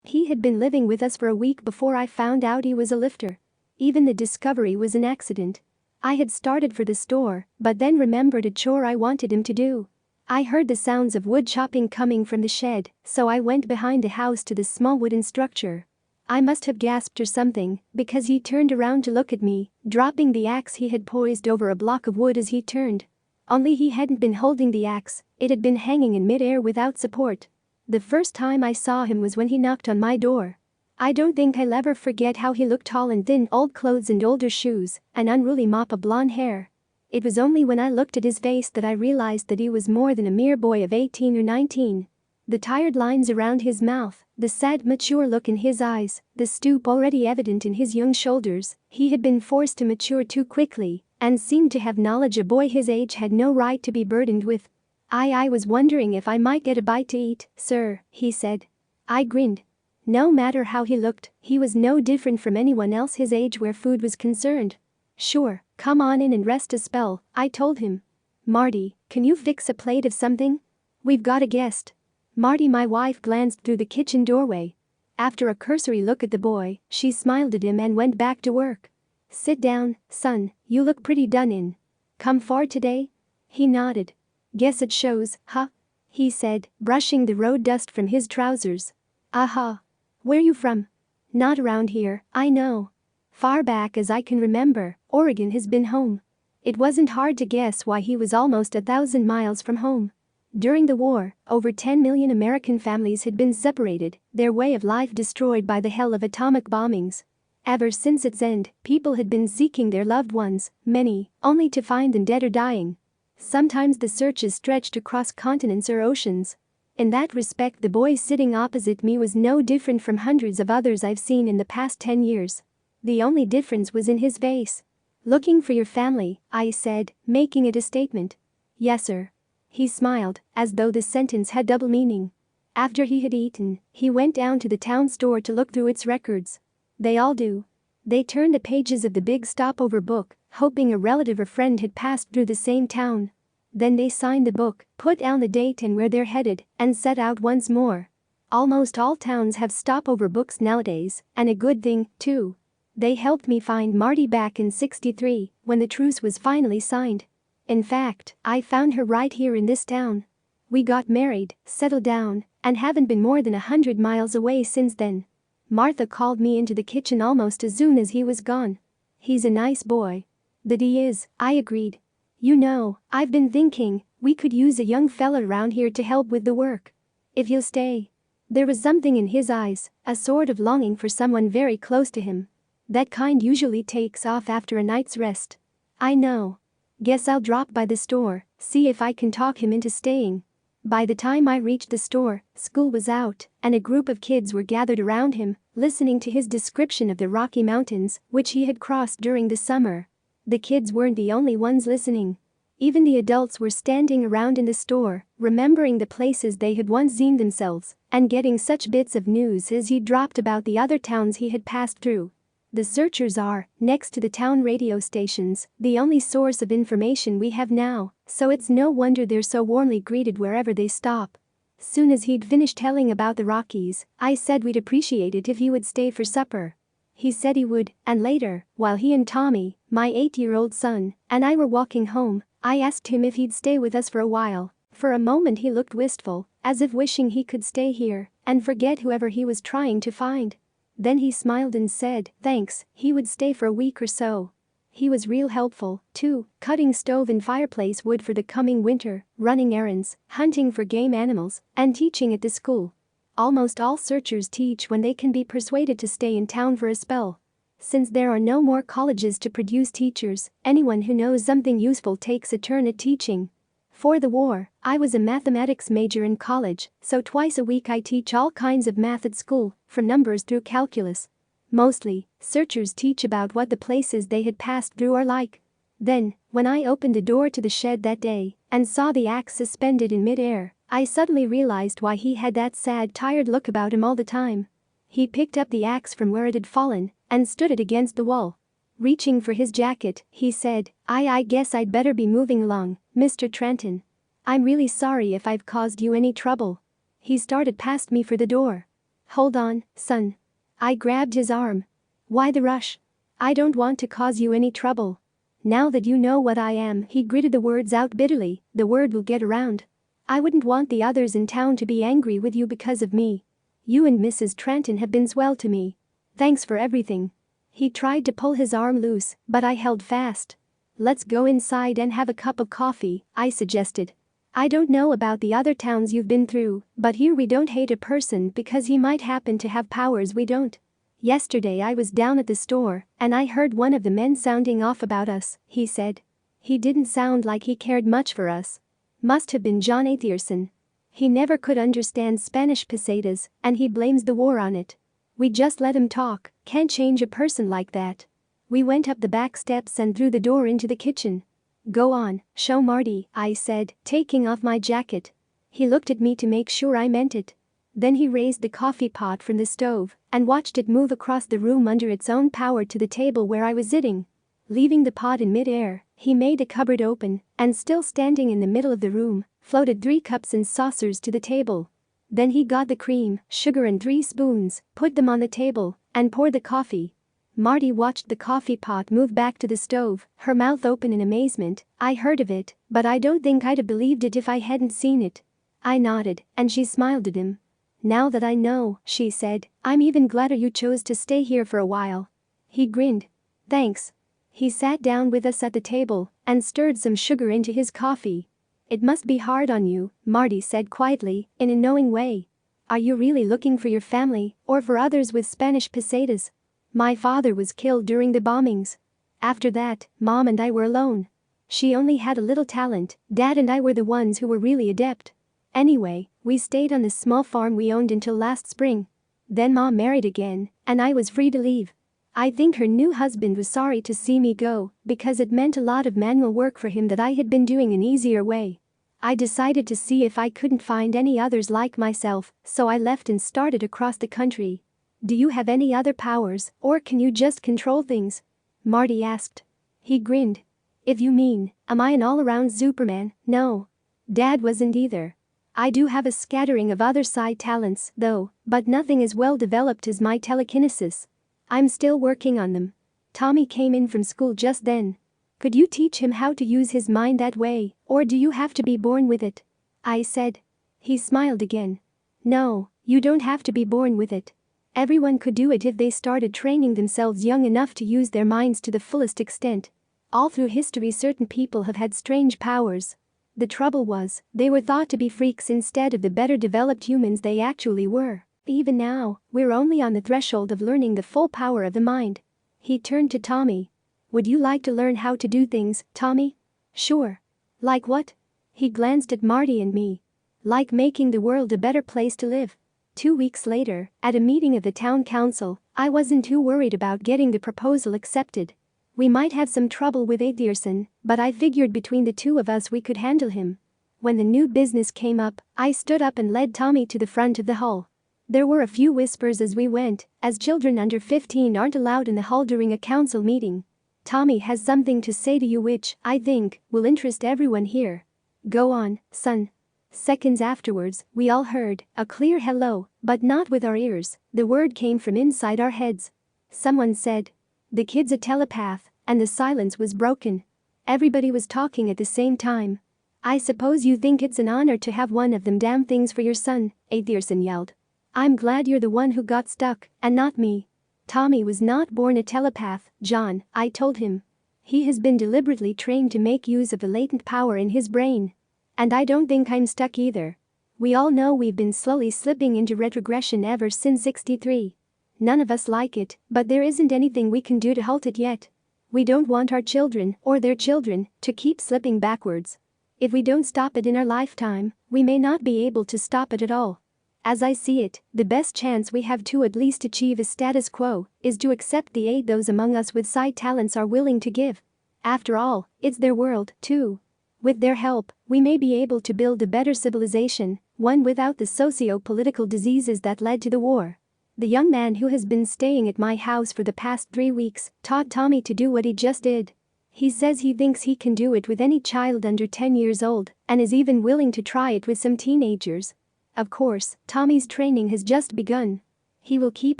He had been living with us for a week before I found out he was a lifter. Even the discovery was an accident. I had started for the store, but then remembered a chore I wanted him to do. I heard the sounds of wood chopping coming from the shed, so I went behind the house to the small wooden structure. I must have gasped or something, because he turned around to look at me, dropping the axe he had poised over a block of wood as he turned. Only he hadn't been holding the axe, it had been hanging in mid-air without support. The first time I saw him was when he knocked on my door. I don't think I'll ever forget how he looked, tall and thin, old clothes and older shoes, an unruly mop of blonde hair. It was only when I looked at his face that I realized that he was more than a mere boy of 18 or 19. The tired lines around his mouth, the sad, mature look in his eyes, the stoop already evident in his young shoulders, he had been forced to mature too quickly and seemed to have knowledge a boy his age had no right to be burdened with. I was wondering if I might get a bite to eat, sir, he said. I grinned. No matter how he looked, he was no different from anyone else his age where food was concerned. Sure, come on in and rest a spell, I told him. Marty, can you fix a plate of something? We've got a guest. Marty, my wife, glanced through the kitchen doorway. After a cursory look at the boy, she smiled at him and went back to work. Sit down, son, you look pretty done in. Come far today? He nodded. Guess it shows, huh? He said, brushing the road dust from his trousers. Aha. Where you from? Not around here, I know. Far back as I can remember, Oregon has been home. It wasn't hard to guess why he was almost 1,000 miles from home. During the war, over 10 million American families had been separated, their way of life destroyed by the hell of atomic bombings. Ever since its end, people had been seeking their loved ones, many, only to find them dead or dying. Sometimes the searches stretched across continents or oceans. In that respect, the boy sitting opposite me was no different from hundreds of others I've seen in the past 10 years. The only difference was in his face. Looking for your family, I said, making it a statement. Yes, sir. He smiled, as though the sentence had double meaning. After he had eaten, he went down to the town store to look through its records. They all do. They turned the pages of the big stopover book, hoping a relative or friend had passed through the same town. Then they signed the book, put down the date and where they're headed, and set out once more. Almost all towns have stopover books nowadays, and a good thing, too. They helped me find Marty back in '63, when the truce was finally signed. In fact, I found her right here in this town. We got married, settled down, and haven't been more than 100 miles away since then. Martha called me into the kitchen almost as soon as he was gone. He's a nice boy. That he is, I agreed. You know, I've been thinking, we could use a young fella around here to help with the work. If he'll stay. There was something in his eyes, a sort of longing for someone very close to him. That kind usually takes off after a night's rest. I know. Guess I'll drop by the store, see if I can talk him into staying. By the time I reached the store, school was out, and a group of kids were gathered around him, listening to his description of the Rocky Mountains, which he had crossed during the summer. The kids weren't the only ones listening. Even the adults were standing around in the store, remembering the places they had once seen themselves, and getting such bits of news as he dropped about the other towns he had passed through. The searchers are, next to the town radio stations, the only source of information we have now, so it's no wonder they're so warmly greeted wherever they stop. Soon as he'd finished telling about the Rockies, I said we'd appreciate it if he would stay for supper. He said he would, and later, while he and Tommy, my 8-year-old son, and I were walking home, I asked him if he'd stay with us for a while. For a moment he looked wistful, as if wishing he could stay here and forget whoever he was trying to find. Then he smiled and said, thanks, he would stay for a week or so. He was real helpful, too, cutting stove and fireplace wood for the coming winter, running errands, hunting for game animals, and teaching at the school. Almost all searchers teach when they can be persuaded to stay in town for a spell. Since there are no more colleges to produce teachers, anyone who knows something useful takes a turn at teaching. For the war, I was a mathematics major in college, so twice a week I teach all kinds of math at school, from numbers through calculus. Mostly, searchers teach about what the places they had passed through are like. Then, when I opened the door to the shed that day and saw the axe suspended in mid-air, I suddenly realized why he had that sad, tired look about him all the time. He picked up the axe from where it had fallen and stood it against the wall. Reaching for his jacket, he said, I guess I'd better be moving along, Mr. Trenton. I'm really sorry if I've caused you any trouble. He started past me for the door. Hold on, son. I grabbed his arm. Why the rush? I don't want to cause you any trouble. Now that you know what I am, he gritted the words out bitterly, the word will get around. I wouldn't want the others in town to be angry with you because of me. You and Mrs. Tranton have been swell to me. Thanks for everything. He tried to pull his arm loose, but I held fast. Let's go inside and have a cup of coffee, I suggested. I don't know about the other towns you've been through, but here we don't hate a person because he might happen to have powers we don't. Yesterday I was down at the store and I heard one of the men sounding off about us, he said. He didn't sound like he cared much for us. Must have been John Athierson. He never could understand Spanish pesetas and he blames the war on it. We just let him talk, can't change a person like that. We went up the back steps and through the door into the kitchen. Go on, show Marty, I said, taking off my jacket. He looked at me to make sure I meant it. Then he raised the coffee pot from the stove and watched it move across the room under its own power to the table where I was sitting. Leaving the pot in mid-air, he made a cupboard open and still standing in the middle of the room, floated 3 cups and saucers to the table. Then he got the cream, sugar and 3 spoons, put them on the table, and poured the coffee. Marty watched the coffee pot move back to the stove, her mouth open in amazement. I heard of it, but I don't think I'd have believed it if I hadn't seen it. I nodded, and she smiled at him. Now that I know, she said, I'm even gladder you chose to stay here for a while. He grinned. Thanks. He sat down with us at the table and stirred some sugar into his coffee. It must be hard on you, Marty said quietly, in a knowing way. Are you really looking for your family or for others with Spanish pesetas? My father was killed during the bombings. After that, Mom and I were alone. She only had a little talent, Dad and I were the ones who were really adept. Anyway, we stayed on the small farm we owned until last spring. Then Mom married again, and I was free to leave. I think her new husband was sorry to see me go because it meant a lot of manual work for him that I had been doing an easier way. I decided to see if I couldn't find any others like myself, so I left and started across the country. Do you have any other powers, or can you just control things? Marty asked. He grinned. If you mean, am I an all-around Superman? No. Dad wasn't either. I do have a scattering of other side talents, though, but nothing as well developed as my telekinesis. I'm still working on them. Tommy came in from school just then. Could you teach him how to use his mind that way, or do you have to be born with it? I said. He smiled again. No, you don't have to be born with it. Everyone could do it if they started training themselves young enough to use their minds to the fullest extent. All through history certain people have had strange powers. The trouble was, they were thought to be freaks instead of the better developed humans they actually were. Even now, we're only on the threshold of learning the full power of the mind. He turned to Tommy. Would you like to learn how to do things, Tommy? Sure. Like what? He glanced at Marty and me. Like making the world a better place to live. 2 weeks later, at a meeting of the town council, I wasn't too worried about getting the proposal accepted. We might have some trouble with Athierson, but I figured between the two of us we could handle him. When the new business came up, I stood up and led Tommy to the front of the hall. There were a few whispers as we went, as children under 15 aren't allowed in the hall during a council meeting. Tommy has something to say to you which, I think, will interest everyone here. Go on, son. Seconds afterwards, we all heard a clear hello, but not with our ears. The word came from inside our heads. Someone said, "The kid's a telepath," and the silence was broken. Everybody was talking at the same time. I suppose you think it's an honor to have one of them damn things for your son, Athierson yelled. I'm glad you're the one who got stuck, and not me. Tommy was not born a telepath, John, I told him. He has been deliberately trained to make use of the latent power in his brain. And I don't think I'm stuck either. We all know we've been slowly slipping into retrogression ever since '63. None of us like it, but there isn't anything we can do to halt it yet. We don't want our children, or their children, to keep slipping backwards. If we don't stop it in our lifetime, we may not be able to stop it at all. As I see it, the best chance we have to at least achieve a status quo is to accept the aid those among us with side talents are willing to give. After all, it's their world, too. With their help, we may be able to build a better civilization, one without the socio-political diseases that led to the war. The young man who has been staying at my house for the past 3 weeks taught Tommy to do what he just did. He says he thinks he can do it with any child under 10 years old and is even willing to try it with some teenagers. Of course, Tommy's training has just begun. He will keep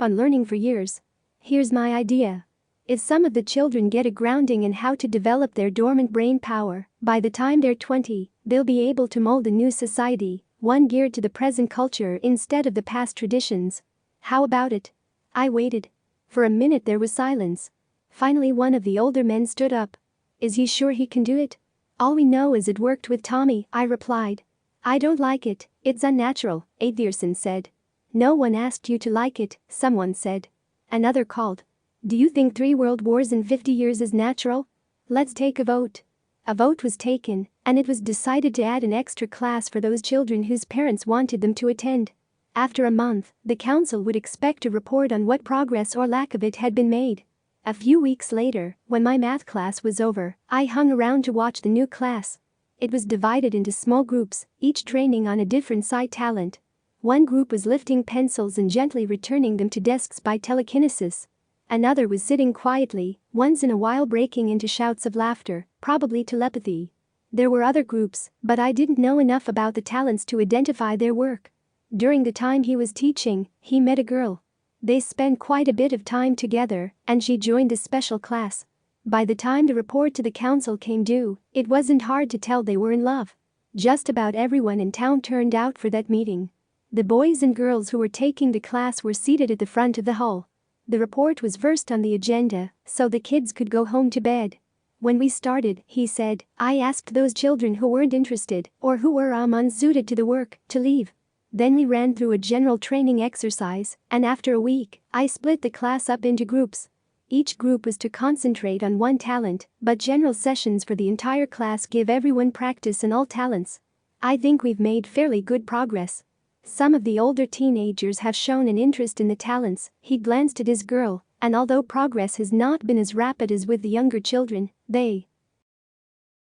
on learning for years. Here's my idea. If some of the children get a grounding in how to develop their dormant brain power, by the time they're 20, they'll be able to mold a new society, one geared to the present culture instead of the past traditions. How about it? I waited. For a minute there was silence. Finally one of the older men stood up. Is he sure he can do it? All we know is it worked with Tommy, I replied. I don't like it, it's unnatural, Athierson said. No one asked you to like it, someone said. Another called. Do you think 3 world wars in 50 years is natural? Let's take a vote. A vote was taken, and it was decided to add an extra class for those children whose parents wanted them to attend. After a month, the council would expect a report on what progress or lack of it had been made. A few weeks later, when my math class was over, I hung around to watch the new class. It was divided into small groups, each training on a different side talent. One group was lifting pencils and gently returning them to desks by telekinesis. Another was sitting quietly, once in a while breaking into shouts of laughter, probably telepathy. There were other groups, but I didn't know enough about the talents to identify their work. During the time he was teaching, he met a girl. They spent quite a bit of time together, and she joined a special class. By the time the report to the council came due, it wasn't hard to tell they were in love. Just about everyone in town turned out for that meeting. The boys and girls who were taking the class were seated at the front of the hall. The report was first on the agenda, so the kids could go home to bed. When we started, he said, I asked those children who weren't interested, or who were unsuited to the work, to leave. Then we ran through a general training exercise, and after a week, I split the class up into groups. Each group was to concentrate on one talent, but general sessions for the entire class give everyone practice in all talents. I think we've made fairly good progress. Some of the older teenagers have shown an interest in the talents, he glanced at his girl, and although progress has not been as rapid as with the younger children, they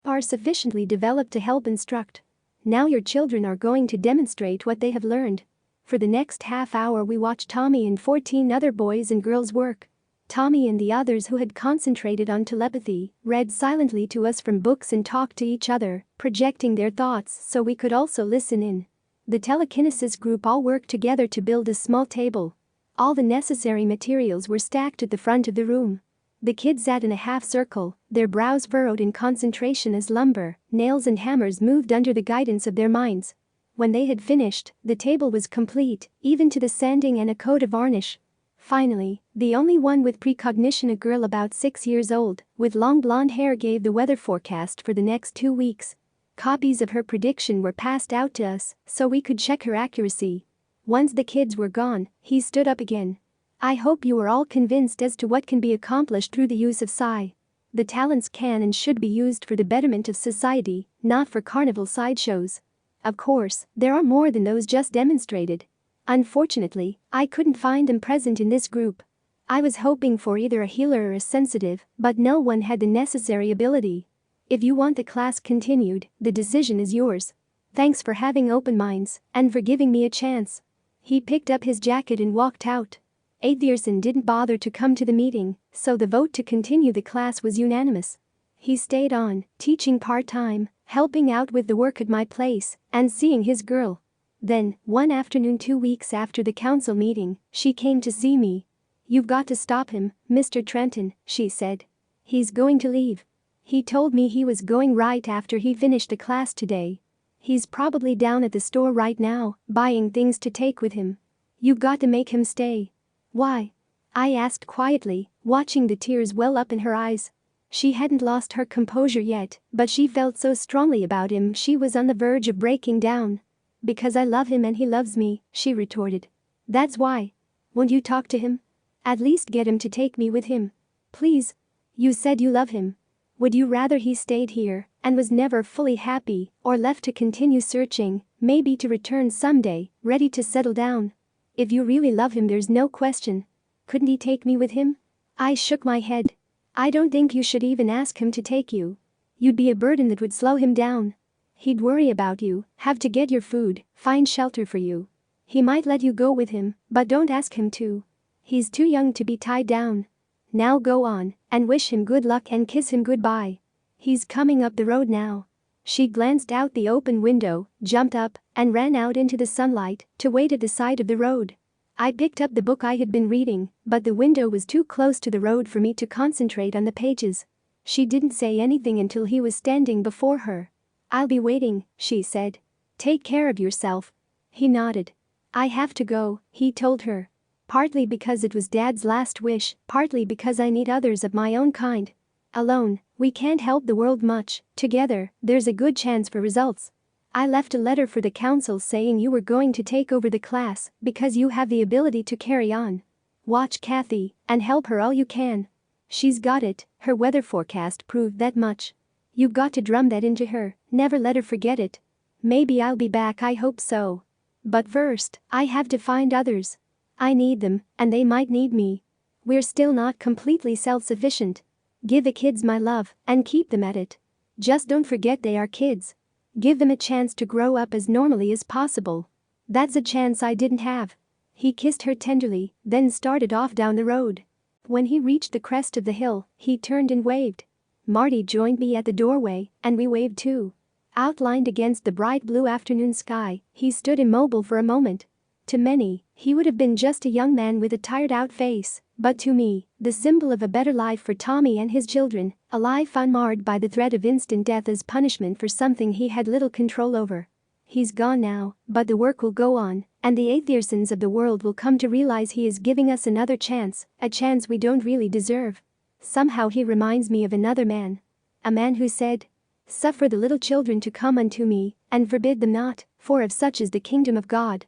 are sufficiently developed to help instruct. Now your children are going to demonstrate what they have learned. For the next half hour we watched Tommy and 14 other boys and girls work. Tommy and the others who had concentrated on telepathy read silently to us from books and talked to each other, projecting their thoughts so we could also listen in. The telekinesis group all worked together to build a small table. All the necessary materials were stacked at the front of the room. The kids sat in a half circle, their brows furrowed in concentration as lumber, nails and hammers moved under the guidance of their minds. When they had finished, the table was complete, even to the sanding and a coat of varnish. Finally, the only one with precognition, a girl about 6 years old, with long blonde hair, gave the weather forecast for the next 2 weeks. Copies of her prediction were passed out to us, so we could check her accuracy. Once the kids were gone, he stood up again. I hope you are all convinced as to what can be accomplished through the use of psi. The talents can and should be used for the betterment of society, not for carnival sideshows. Of course, there are more than those just demonstrated. Unfortunately, I couldn't find them present in this group. I was hoping for either a healer or a sensitive, but no one had the necessary ability. If you want the class continued, the decision is yours. Thanks for having open minds and for giving me a chance. He picked up his jacket and walked out. Athierson didn't bother to come to the meeting, so the vote to continue the class was unanimous. He stayed on, teaching part-time, helping out with the work at my place, and seeing his girl. Then, one afternoon 2 weeks after the council meeting, she came to see me. You've got to stop him, Mr. Trenton, she said. He's going to leave. He told me he was going right after he finished the class today. He's probably down at the store right now, buying things to take with him. You've got to make him stay. Why? I asked quietly, watching the tears well up in her eyes. She hadn't lost her composure yet, but she felt so strongly about him she was on the verge of breaking down. Because I love him and he loves me, she retorted. That's why. Won't you talk to him? At least get him to take me with him. Please. You said you love him. Would you rather he stayed here and was never fully happy, or left to continue searching, maybe to return someday, ready to settle down? If you really love him, there's no question. Couldn't he take me with him? I shook my head. I don't think you should even ask him to take you. You'd be a burden that would slow him down. He'd worry about you, have to get your food, find shelter for you. He might let you go with him, but don't ask him to. He's too young to be tied down. Now go on and wish him good luck and kiss him goodbye. He's coming up the road now. She glanced out the open window, jumped up, and ran out into the sunlight to wait at the side of the road. I picked up the book I had been reading, but the window was too close to the road for me to concentrate on the pages. She didn't say anything until he was standing before her. "I'll be waiting," she said. "Take care of yourself." He nodded. "I have to go," he told her. Partly because it was Dad's last wish, partly because I need others of my own kind. Alone, we can't help the world much; together, there's a good chance for results. I left a letter for the council saying you were going to take over the class because you have the ability to carry on. Watch Kathy and help her all you can. She's got it, her weather forecast proved that much. You've got to drum that into her, never let her forget it. Maybe I'll be back, I hope so. But first, I have to find others. I need them, and they might need me. We're still not completely self-sufficient. Give the kids my love and keep them at it. Just don't forget they are kids. Give them a chance to grow up as normally as possible. That's a chance I didn't have." He kissed her tenderly, then started off down the road. When he reached the crest of the hill, he turned and waved. Marty joined me at the doorway, and we waved too. Outlined against the bright blue afternoon sky, he stood immobile for a moment. To many, he would have been just a young man with a tired-out face, but to me, the symbol of a better life for Tommy and his children, a life unmarred by the threat of instant death as punishment for something he had little control over. He's gone now, but the work will go on, and the Athersons of the world will come to realize he is giving us another chance, a chance we don't really deserve. Somehow he reminds me of another man. A man who said, "Suffer the little children to come unto me, and forbid them not, for of such is the kingdom of God."